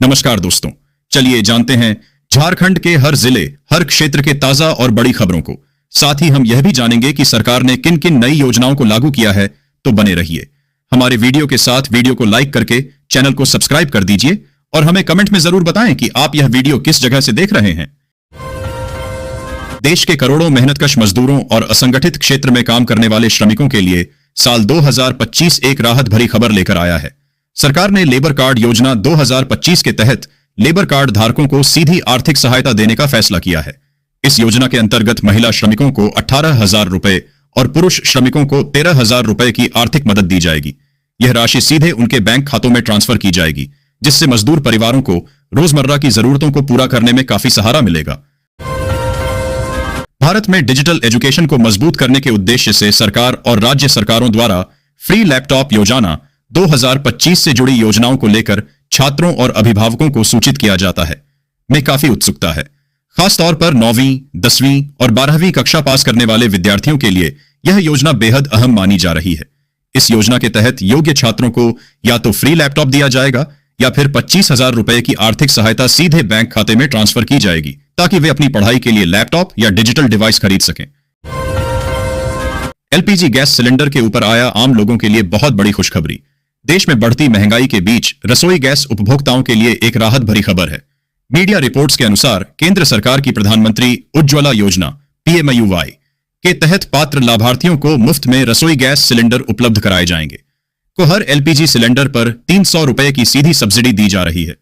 नमस्कार दोस्तों, चलिए जानते हैं झारखंड के हर जिले, हर क्षेत्र के ताजा और बड़ी खबरों को। साथ ही हम यह भी जानेंगे कि सरकार ने किन किन नई योजनाओं को लागू किया है। तो बने रहिए हमारे वीडियो के साथ। वीडियो को लाइक करके चैनल को सब्सक्राइब कर दीजिए और हमें कमेंट में जरूर बताएं कि आप यह वीडियो किस जगह से देख रहे हैं। देश के करोड़ों मेहनतकश मजदूरों और असंगठित क्षेत्र में काम करने वाले श्रमिकों के लिए साल 2025 एक राहत भरी खबर लेकर आया है। सरकार ने लेबर कार्ड योजना 2025 के तहत लेबर कार्ड धारकों को सीधी आर्थिक सहायता देने का फैसला किया है। इस योजना के अंतर्गत महिला श्रमिकों को 18,000 रुपए और पुरुष श्रमिकों को 13,000 रुपए की आर्थिक मदद दी जाएगी। यह राशि सीधे उनके बैंक खातों में ट्रांसफर की जाएगी, जिससे मजदूर परिवारों को रोजमर्रा की जरूरतों को पूरा करने में काफी सहारा मिलेगा। भारत में डिजिटल एजुकेशन को मजबूत करने के उद्देश्य से सरकार और राज्य सरकारों द्वारा फ्री लैपटॉप योजना 2025 से जुड़ी योजनाओं को लेकर छात्रों और अभिभावकों को सूचित किया जाता है। में काफी उत्सुकता है। खासतौर पर 9वीं, 10वीं और 12वीं कक्षा पास करने वाले विद्यार्थियों के लिए यह योजना बेहद अहम मानी जा रही है। इस योजना के तहत योग्य छात्रों को या तो फ्री लैपटॉप दिया जाएगा या फिर 25,000 रुपए की आर्थिक सहायता सीधे बैंक खाते में ट्रांसफर की जाएगी, ताकि वे अपनी पढ़ाई के लिए लैपटॉप या डिजिटल डिवाइस खरीद सकें। एलपीजी गैस सिलेंडर के ऊपर आया आम लोगों के लिए बहुत बड़ी खुशखबरी। देश में बढ़ती महंगाई के बीच रसोई गैस उपभोक्ताओं के लिए एक राहत भरी खबर है। मीडिया रिपोर्ट्स के अनुसार केंद्र सरकार की प्रधानमंत्री उज्ज्वला योजना PMUY के तहत पात्र लाभार्थियों को मुफ्त में रसोई गैस सिलेंडर उपलब्ध कराए जाएंगे। को हर LPG सिलेंडर पर 300 रुपए की सीधी सब्सिडी दी जा रही है।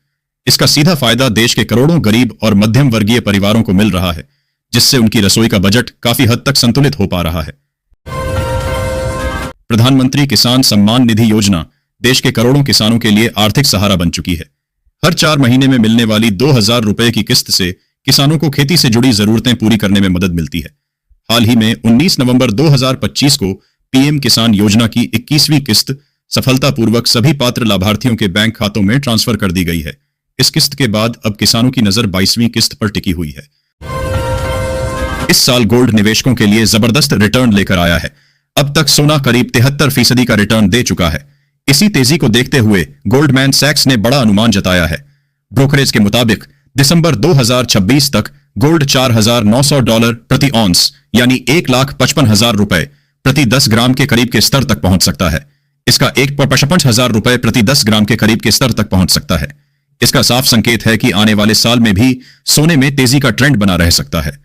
इसका सीधा फायदा देश के करोड़ों गरीब और मध्यम वर्गीय परिवारों को मिल रहा है, जिससे उनकी रसोई का बजट काफी हद तक संतुलित हो पा रहा है। प्रधानमंत्री किसान सम्मान निधि योजना देश के करोड़ों किसानों के लिए आर्थिक सहारा बन चुकी है। हर 4 महीने में मिलने वाली 2,000 रुपए की किस्त से किसानों को खेती से जुड़ी जरूरतें पूरी करने में मदद मिलती है। हाल ही में 19 नवंबर 2025 को PM किसान योजना की 21वीं किस्त सफलतापूर्वक सभी पात्र लाभार्थियों के बैंक खातों में ट्रांसफर कर दी गई है। इस किस्त के बाद अब किसानों की नजर 22वीं किस्त पर टिकी हुई है। इस साल गोल्ड निवेशकों के लिए जबरदस्त रिटर्न लेकर आया है। अब तक सोना करीब 73% का रिटर्न दे चुका है। इसी तेजी को देखते हुए गोल्डमैन सैक्स ने बड़ा अनुमान जताया है। ब्रोकरेज के मुताबिक दिसंबर 2026 तक गोल्ड $4,900 प्रति ऑन्स यानी 1,55,000 रुपए प्रति 10 ग्राम के करीब के स्तर तक पहुंच सकता है। इसका 1,55,000 रुपए प्रति 10 ग्राम के करीब के स्तर तक पहुंच सकता है। इसका साफ संकेत है कि आने वाले साल में भी सोने में तेजी का ट्रेंड बना रह सकता है।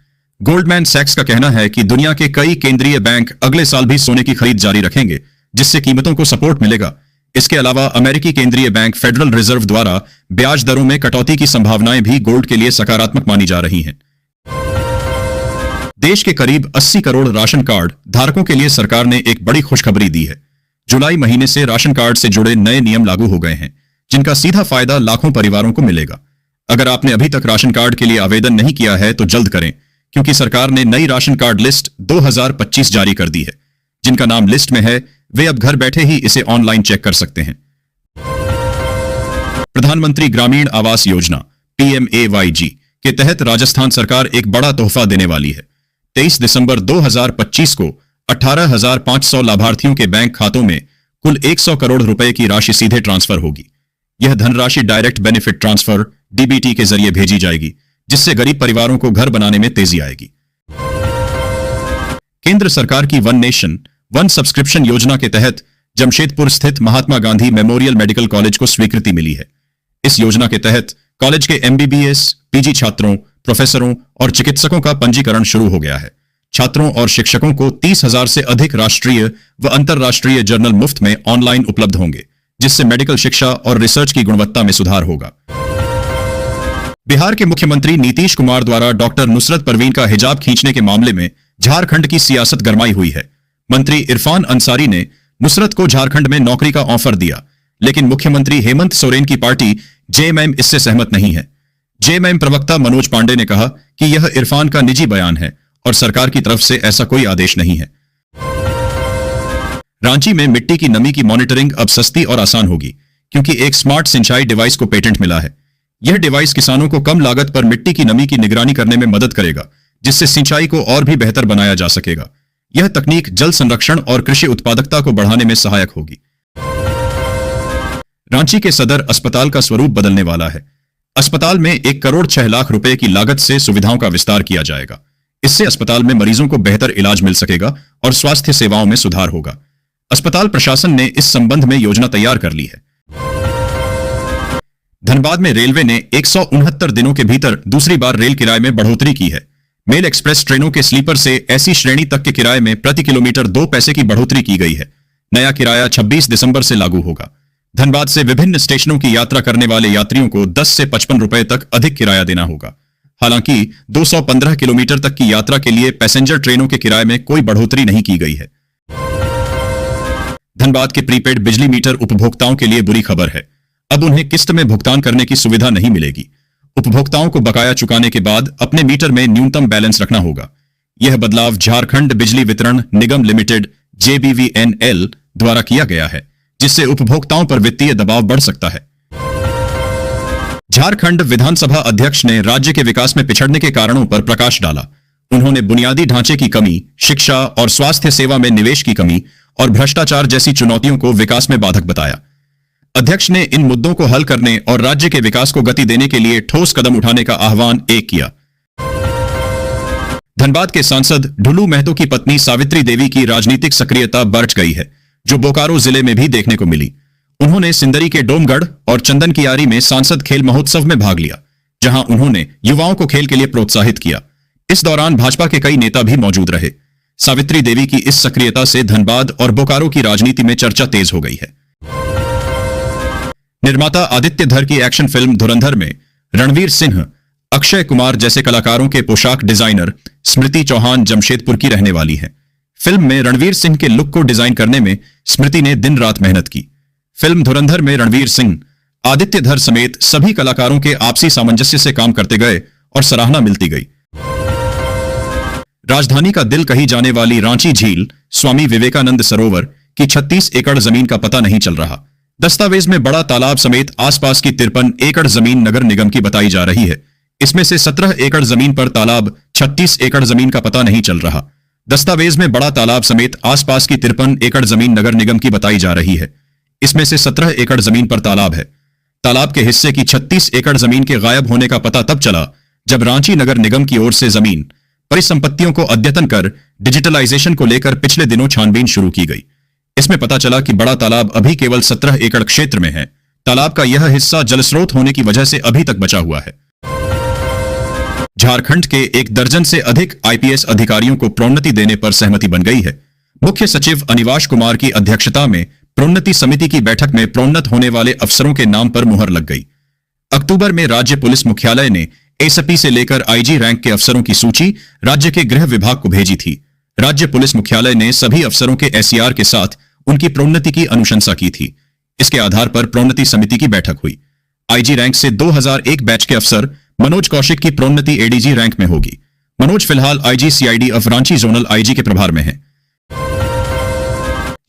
गोल्डमैन सैक्स का कहना है कि दुनिया के कई केंद्रीय बैंक अगले साल भी सोने की खरीद जारी रखेंगे, जिससे कीमतों को सपोर्ट मिलेगा। इसके अलावा अमेरिकी केंद्रीय बैंक फेडरल रिजर्व द्वारा ब्याज दरों में कटौती की संभावनाएं भी गोल्ड के लिए सकारात्मक मानी जा रही हैं। देश के करीब 80 करोड़ राशन कार्ड धारकों के लिए सरकार ने एक बड़ी खुशखबरी दी है। जुलाई महीने से राशन कार्ड से जुड़े नए नियम लागू हो गए हैं, जिनका सीधा फायदा लाखों परिवारों को मिलेगा। अगर आपने अभी तक राशन कार्ड के लिए आवेदन नहीं किया है तो जल्द करें, क्योंकि सरकार ने नई राशन कार्ड लिस्ट 2025 जारी कर दी है। जिनका नाम लिस्ट में है वे अब घर बैठे ही इसे ऑनलाइन चेक कर सकते हैं। प्रधानमंत्री ग्रामीण आवास योजना PMAYG के तहत राजस्थान सरकार एक बड़ा तोहफा देने वाली है। 23 दिसंबर 2025 को 18,500 लाभार्थियों के बैंक खातों में कुल 100 करोड़ रुपए की राशि सीधे ट्रांसफर होगी। यह धनराशि डायरेक्ट बेनिफिट ट्रांसफर DBT के जरिए भेजी जाएगी, जिससे गरीब परिवारों को घर बनाने में तेजी आएगी। केंद्र सरकार की वन नेशन वन सब्सक्रिप्शन योजना के तहत जमशेदपुर स्थित Mahatma Gandhi memorial medical college को स्वीकृति मिली है। इस योजना के तहत कॉलेज के MBBS, PG छात्रों, प्रोफेसरों और चिकित्सकों का पंजीकरण शुरू हो गया है। छात्रों और शिक्षकों को 30,000 से अधिक राष्ट्रीय व अंतर्राष्ट्रीय जर्नल मुफ्त में ऑनलाइन उपलब्ध होंगे, जिससे मेडिकल शिक्षा और रिसर्च की गुणवत्ता में सुधार होगा। बिहार के मुख्यमंत्री नीतीश कुमार द्वारा डॉक्टर नुसरत परवीन का हिजाब खींचने के मामले में झारखंड की सियासत गरमाई हुई है। मंत्री इरफान अंसारी ने नुसरत को झारखंड में नौकरी का ऑफर दिया, लेकिन मुख्यमंत्री हेमंत सोरेन की पार्टी JMM इससे सहमत नहीं है। JMM प्रवक्ता मनोज पांडे ने कहा कि यह इरफान का निजी बयान है और सरकार की तरफ से ऐसा कोई आदेश नहीं है। रांची में मिट्टी की नमी की मॉनिटरिंग अब सस्ती और आसान होगी, क्योंकि एक स्मार्ट सिंचाई डिवाइस को पेटेंट मिला है। यह डिवाइस किसानों को कम लागत पर मिट्टी की नमी की निगरानी करने में मदद करेगा, जिससे सिंचाई को और भी बेहतर बनाया जा सकेगा। यह तकनीक जल संरक्षण और कृषि उत्पादकता को बढ़ाने में सहायक होगी। रांची के सदर अस्पताल का स्वरूप बदलने वाला है। अस्पताल में 1,06,00,000 रुपए की लागत से सुविधाओं का विस्तार किया जाएगा। इससे अस्पताल में मरीजों को बेहतर इलाज मिल सकेगा और स्वास्थ्य सेवाओं में सुधार होगा। अस्पताल प्रशासन ने इस संबंध में योजना तैयार कर ली है। धनबाद में रेलवे ने 169 दिनों के भीतर दूसरी बार रेल किराए में बढ़ोतरी की है। मेल एक्सप्रेस ट्रेनों के स्लीपर से ऐसी श्रेणी तक के किराए में प्रति किलोमीटर 2 पैसे की बढ़ोतरी की गई है। नया किराया 26 दिसंबर से लागू होगा। धनबाद से विभिन्न स्टेशनों की यात्रा करने वाले यात्रियों को 10 से 55 रुपए तक अधिक किराया देना होगा। हालांकि 215 किलोमीटर तक की यात्रा के लिए पैसेंजर ट्रेनों के किराए में कोई बढ़ोतरी नहीं की गई है। धनबाद के प्रीपेड बिजली मीटर उपभोक्ताओं के लिए बुरी खबर है। अब उन्हें किस्त में भुगतान करने की सुविधा नहीं मिलेगी। उपभोक्ताओं को बकाया चुकाने के बाद अपने मीटर में न्यूनतम बैलेंस रखना होगा। यह बदलाव झारखंड बिजली वितरण निगम लिमिटेड JBVNL द्वारा किया गया है, जिससे उपभोक्ताओं पर वित्तीय दबाव बढ़ सकता है। झारखंड विधानसभा अध्यक्ष ने राज्य के विकास में पिछड़ने के कारणों पर प्रकाश डाला। उन्होंने बुनियादी ढांचे की कमी, शिक्षा और स्वास्थ्य सेवा में निवेश की कमी और भ्रष्टाचार जैसी चुनौतियों को विकास में बाधक बताया। अध्यक्ष ने इन मुद्दों को हल करने और राज्य के विकास को गति देने के लिए ठोस कदम उठाने का आह्वान किया। धनबाद के सांसद ढुलू महतो की पत्नी सावित्री देवी की राजनीतिक सक्रियता बढ़ गई है, जो बोकारो जिले में भी देखने को मिली। उन्होंने सिंदरी के डोमगढ़ और चंदन कियारी में सांसद खेल महोत्सव में भाग लिया, जहां उन्होंने युवाओं को खेल के लिए प्रोत्साहित किया। इस दौरान भाजपा के कई नेता भी मौजूद रहे। सावित्री देवी की इस सक्रियता से धनबाद और बोकारो की राजनीति में चर्चा तेज हो गई है। निर्माता आदित्य धर की एक्शन फिल्म धुरंधर में रणवीर सिंह, अक्षय कुमार जैसे कलाकारों के पोशाक डिजाइनर स्मृति चौहान जमशेदपुर की रहने वाली है। फिल्म में रणवीर सिंह के लुक को डिजाइन करने में स्मृति ने दिन रात मेहनत की। फिल्म धुरंधर में रणवीर सिंह, आदित्य धर समेत सभी कलाकारों के आपसी सामंजस्य से काम करते गए और सराहना मिलती गई। राजधानी का दिल कही जाने वाली रांची झील स्वामी विवेकानंद सरोवर की 36 एकड़ जमीन का पता नहीं चल रहा। दस्तावेज में बड़ा तालाब समेत आसपास की 53 एकड़ जमीन नगर निगम की बताई जा रही है। इसमें से 17 एकड़ जमीन पर तालाब, 36 एकड़ जमीन का पता नहीं चल रहा। दस्तावेज में बड़ा तालाब समेत आसपास की 53 एकड़ जमीन नगर निगम की बताई जा रही है। इसमें से 17 एकड़ जमीन पर तालाब है। तालाब के हिस्से की 36 एकड़ जमीन के गायब होने का पता तब चला जब रांची नगर निगम की ओर से जमीन परिसंपत्तियों को अद्यतन कर डिजिटलाइजेशन को लेकर पिछले दिनों छानबीन शुरू की गई। इसमें पता चला कि बड़ा तालाब अभी केवल 17 एकड़ क्षेत्र में है। तालाब का यह हिस्सा जलस्रोत होने की वजह से अभी तक बचा हुआ है। झारखंड के 1 दर्जन से अधिक IPS अधिकारियों को प्रोन्नति देने पर सहमति बन गई है। मुख्य सचिव अनिवाश कुमार की अध्यक्षता में प्रोन्नति समिति की बैठक में प्रोन्नत होने वाले अफसरों के नाम पर मुहर लग गई। अक्टूबर में राज्य पुलिस मुख्यालय ने ASP से लेकर IG रैंक के अफसरों की सूची राज्य के गृह विभाग को भेजी थी। राज्य पुलिस मुख्यालय ने सभी अफसरों के SCR के साथ उनकी प्रोन्नति की अनुशंसा की थी। इसके आधार पर प्रोन्नति समिति की बैठक हुई। IG रैंक से 2001 बैच के अफसर मनोज कौशिक की प्रोन्नति ADG रैंक में होगी। मनोज फिलहाल IG CID of Ranchi zonal IG के प्रभार में है।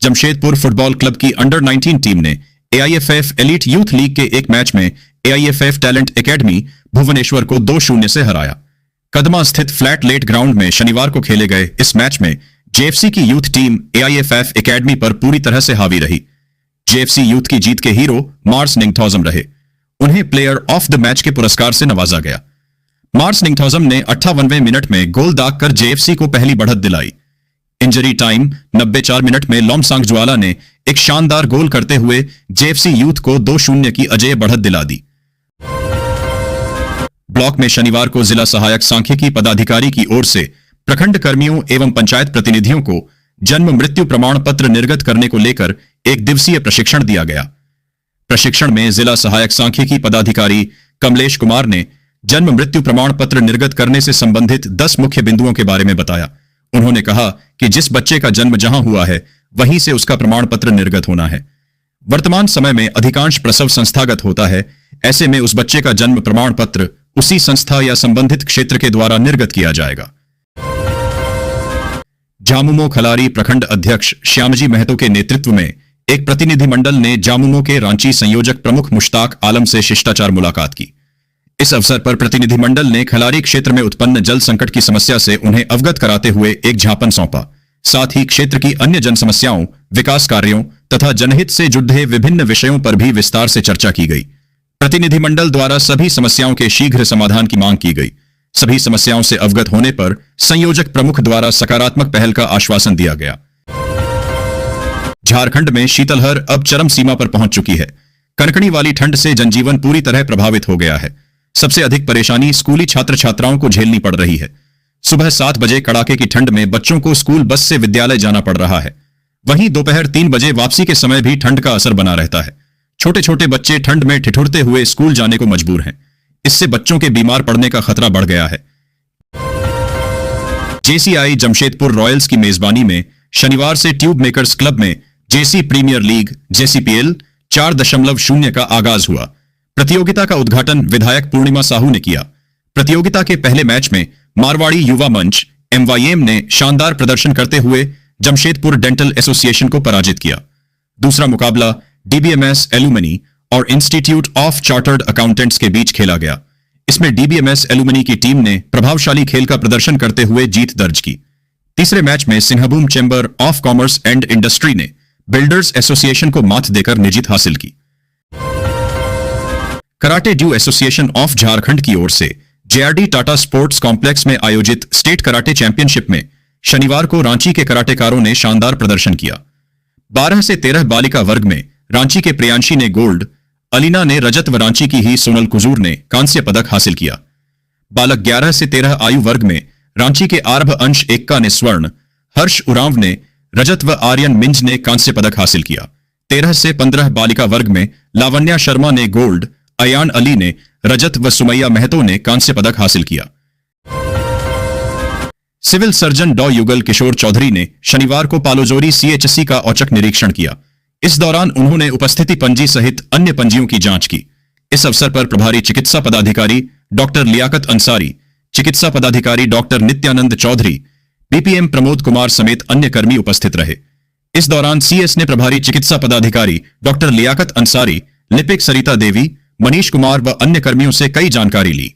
जमशेदपुर फुटबॉल क्लब की अंडर 19 टीम ने AIFF एलीट यूथ लीग के एक मैच में AIFF टैलेंट एकेडमी भुवनेश्वर को 2-0 से हराया। कदमा स्थित फ्लैट लेट ग्राउंड में शनिवार को खेले गए इस मैच में JFC की यूथ टीम AIFF एकेडमी पर पूरी तरह से हावी रही। JFC यूथ की जीत के हीरो मार्स निंगथौजम रहे। उन्हें प्लेयर ऑफ द मैच के पुरस्कार से नवाजा गया। मार्स निंगथौजम ने 58वें मिनट में गोल दागकर JFC को पहली बढ़त दिलाई। इंजरी टाइम 94 मिनट में लोमसांग ज्वाला ने एक शानदार गोल करते हुए JFC यूथ को 2-0 की अजेय बढ़त दिला दी। ब्लॉक में शनिवार को जिला सहायक सांख्यिकी पदाधिकारी की ओर से प्रखंड कर्मियों एवं पंचायत प्रतिनिधियों को जन्म मृत्यु प्रमाण पत्र निर्गत करने को लेकर 1 दिवसीय प्रशिक्षण दिया गया। प्रशिक्षण में जिला सहायक सांख्यिकी पदाधिकारी कमलेश कुमार ने जन्म मृत्यु प्रमाण पत्र निर्गत करने से संबंधित 10 मुख्य बिंदुओं के बारे में बताया। उन्होंने कहा कि जिस बच्चे का जन्म जहां हुआ है वहीं से उसका प्रमाण पत्र निर्गत होना है। वर्तमान समय में अधिकांश प्रसव संस्थागत होता है। ऐसे में उस बच्चे का जन्म प्रमाण पत्र उसी संस्था या संबंधित क्षेत्र के द्वारा निर्गत किया जाएगा। जामुमो खलारी प्रखंड अध्यक्ष श्यामजी महतो के नेतृत्व में एक प्रतिनिधिमंडल ने जामुमो के रांची संयोजक प्रमुख मुश्ताक आलम से शिष्टाचार मुलाकात की। इस अवसर पर प्रतिनिधिमंडल ने खलारी क्षेत्र में उत्पन्न जल संकट की समस्या से उन्हें अवगत कराते हुए एक ज्ञापन सौंपा। साथ ही क्षेत्र की अन्य जन समस्याओं, विकास कार्यों तथा जनहित से जुड़े विभिन्न विषयों पर भी विस्तार से चर्चा की गई। प्रतिनिधिमंडल द्वारा सभी समस्याओं के शीघ्र समाधान की मांग की गई। सभी समस्याओं से अवगत होने पर संयोजक प्रमुख द्वारा सकारात्मक पहल का आश्वासन दिया गया। झारखंड में शीतलहर अब चरम सीमा पर पहुंच चुकी है। कनकनी वाली ठंड से जनजीवन पूरी तरह प्रभावित हो गया है। सबसे अधिक परेशानी स्कूली छात्र छात्राओं को झेलनी पड़ रही है। सुबह 7 बजे कड़ाके की ठंड में बच्चों को स्कूल बस से विद्यालय जाना पड़ रहा है। वहीं दोपहर 3 बजे वापसी के समय भी ठंड का असर बना रहता है। छोटे छोटे बच्चे ठंड में ठिठुरते हुए स्कूल जाने को मजबूर हैं। इससे बच्चों के बीमार पड़ने का खतरा बढ़ गया है। जेसीआई जमशेदपुर रॉयल्स की मेजबानी में शनिवार से ट्यूब मेकर्स क्लब में जेसी प्रीमियर लीग जेसीपीएल 4.0 का आगाज हुआ। प्रतियोगिता का उद्घाटन विधायक पूर्णिमा साहू ने किया। प्रतियोगिता के पहले मैच में मारवाड़ी युवा मंच MYM ने शानदार प्रदर्शन करते हुए जमशेदपुर डेंटल एसोसिएशन को पराजित किया। दूसरा मुकाबला DBMS एलुमनी और इंस्टीट्यूट ऑफ चार्टर्ड अकाउंटेंट्स के बीच खेला गया। इसमें DBMS एलुमनी की टीम ने प्रभावशाली खेल का प्रदर्शन करते हुए जीत दर्ज की। तीसरे मैच में Singhbhum chamber of commerce and industry ने बिल्डर्स एसोसिएशन को मात देकर निजीत हासिल की। Karate due association of Jharkhand की ओर से JRD टाटा स्पोर्ट्स कॉम्प्लेक्स में आयोजित स्टेट कराटे चैंपियनशिप में शनिवार को रांची के कराटेकारों ने शानदार प्रदर्शन किया। 12 से 13 बालिका वर्ग में रांची के प्रियांशी ने गोल्ड, अलीना ने रजत व रांची की ही सोनल कुजूर ने कांस्य पदक हासिल किया। बालक 11 से 13 आयु वर्ग में रांची के आरभ अंश एक्का ने स्वर्ण, हर्ष उरांव ने रजत व आर्यन मिंज ने कांस्य पदक हासिल किया। 13 से 15 बालिका वर्ग में लावण्या शर्मा ने गोल्ड, अयान अली ने रजत व सुमैया महतो ने कांस्य पदक हासिल किया। सिविल सर्जन डॉ युगल किशोर चौधरी ने शनिवार को पालोजोरी CHC का औचक निरीक्षण किया। इस दौरान उन्होंने उपस्थिति पंजी सहित अन्य पंजियों की जांच की। इस अवसर पर प्रभारी चिकित्सा पदाधिकारी डॉक्टर लियाकत अंसारी, चिकित्सा पदाधिकारी डॉक्टर नित्यानंद चौधरी, BPM प्रमोद कुमार समेत अन्य कर्मी उपस्थित रहे। इस दौरान CS ने प्रभारी चिकित्सा पदाधिकारी डॉक्टर लियाकत अंसारी, लिपिक सरिता देवी, मनीष कुमार व अन्य कर्मियों से कई जानकारी ली।